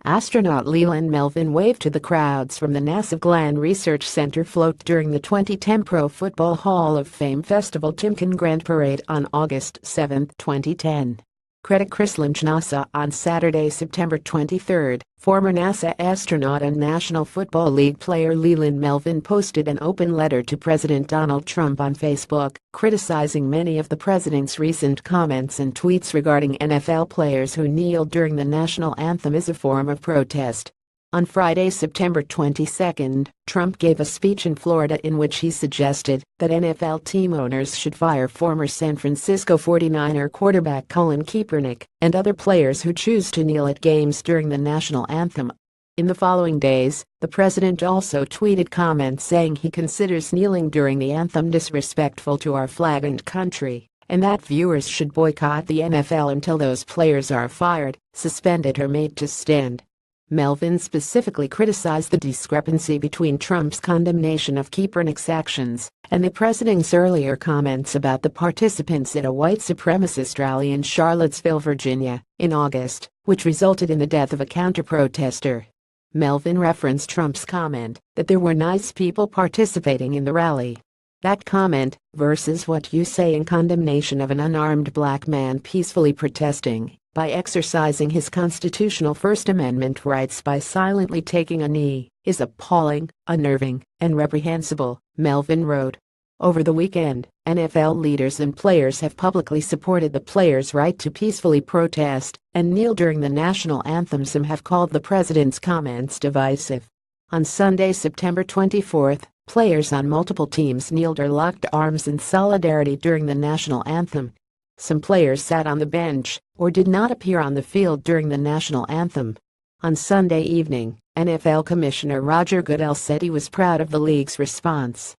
Astronaut Leland Melvin waved to the crowds from the NASA Glenn Research Center float during the 2010 Pro Football Hall of Fame Festival Timken Grand Parade on August 7, 2010. Credit Chris Lynch. NASA. On Saturday, September 23, former NASA astronaut and National Football League player Leland Melvin posted an open letter to President Donald Trump on Facebook, criticizing many of the president's recent comments and tweets regarding NFL players who kneeled during the national anthem as a form of protest. On Friday, September 22, Trump gave a speech in Florida in which he suggested that NFL team owners should fire former San Francisco 49er quarterback Colin Kaepernick and other players who choose to kneel at games during the national anthem. In the following days, the president also tweeted comments saying he considers kneeling during the anthem disrespectful to our flag and country, and that viewers should boycott the NFL until those players are fired, suspended, or made to stand. Melvin specifically criticized the discrepancy between Trump's condemnation of Kaepernick's actions and the president's earlier comments about the participants at a white supremacist rally in Charlottesville, Virginia, in August, which resulted in the death of a counter-protester. Melvin referenced Trump's comment that there were nice people participating in the rally. That comment, versus what you say in condemnation of an unarmed black man peacefully protesting, by exercising his constitutional First Amendment rights by silently taking a knee, is appalling, unnerving, and reprehensible, Melvin wrote. Over the weekend, NFL leaders and players have publicly supported the players' right to peacefully protest and kneel during the national anthem. Some have called the president's comments divisive. On Sunday, September 24, players on multiple teams kneeled or locked arms in solidarity during the national anthem. Some players sat on the bench or did not appear on the field during the national anthem. On Sunday evening, NFL Commissioner Roger Goodell said he was proud of the league's response.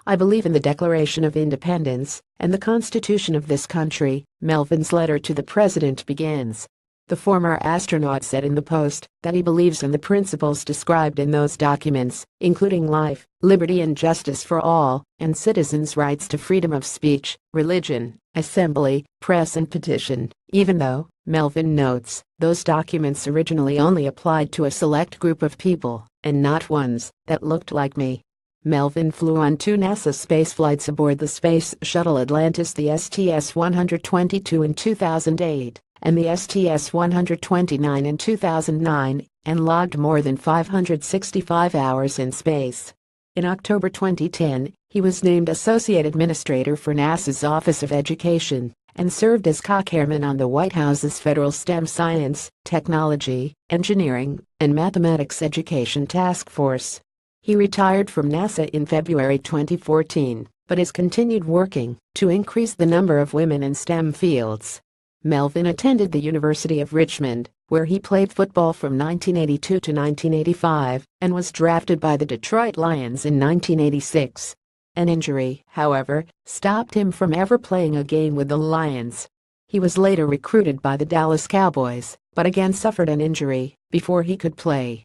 "I believe in the Declaration of Independence and the Constitution of this country," Melvin's letter to the president begins. The former astronaut said in the post that he believes in the principles described in those documents, including life, liberty and justice for all, and citizens' rights to freedom of speech, religion, assembly, press and petition, even though, Melvin notes, those documents originally only applied to a select group of people, and not ones that looked like me. Melvin flew on 2 NASA space flights aboard the Space Shuttle Atlantis, the STS-122 in 2008. And the STS-129 in 2009, and logged more than 565 hours in space. In October 2010, he was named Associate Administrator for NASA's Office of Education, and served as co-chairman on the White House's Federal STEM Science, Technology, Engineering, and Mathematics Education Task Force. He retired from NASA in February 2014, but has continued working to increase the number of women in STEM fields. Melvin attended the University of Richmond, where he played football from 1982 to 1985 and was drafted by the Detroit Lions in 1986. An injury, however, stopped him from ever playing a game with the Lions. He was later recruited by the Dallas Cowboys, but again suffered an injury before he could play.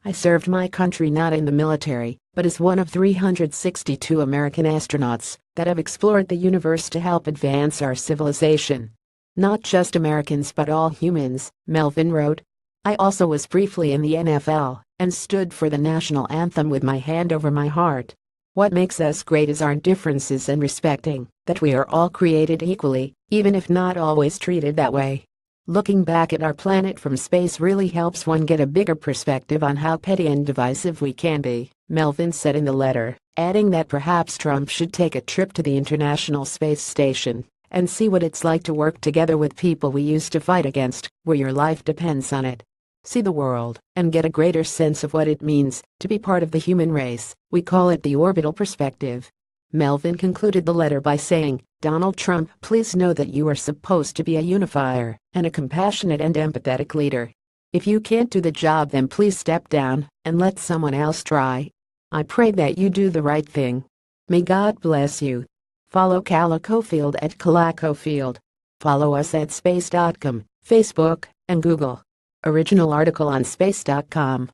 "I served my country not in the military, but as one of 362 American astronauts that have explored the universe to help advance our civilization. Not just Americans but all humans," Melvin wrote. "I also was briefly in the NFL and stood for the national anthem with my hand over my heart. What makes us great is our differences and respecting that we are all created equally, even if not always treated that way. Looking back at our planet from space really helps one get a bigger perspective on how petty and divisive we can be," Melvin said in the letter, adding that perhaps Trump should take a trip to the International Space Station and see what it's like to work together with people we used to fight against, where your life depends on it. See the world and get a greater sense of what it means to be part of the human race. We call it the orbital perspective. Melvin concluded the letter by saying, "Donald Trump, please know that you are supposed to be a unifier and a compassionate and empathetic leader. If you can't do the job, then please step down and let someone else try. I pray that you do the right thing. May God bless you." Follow Calacofield at Calacofield. Follow us at space.com, Facebook, and Google. Original article on space.com.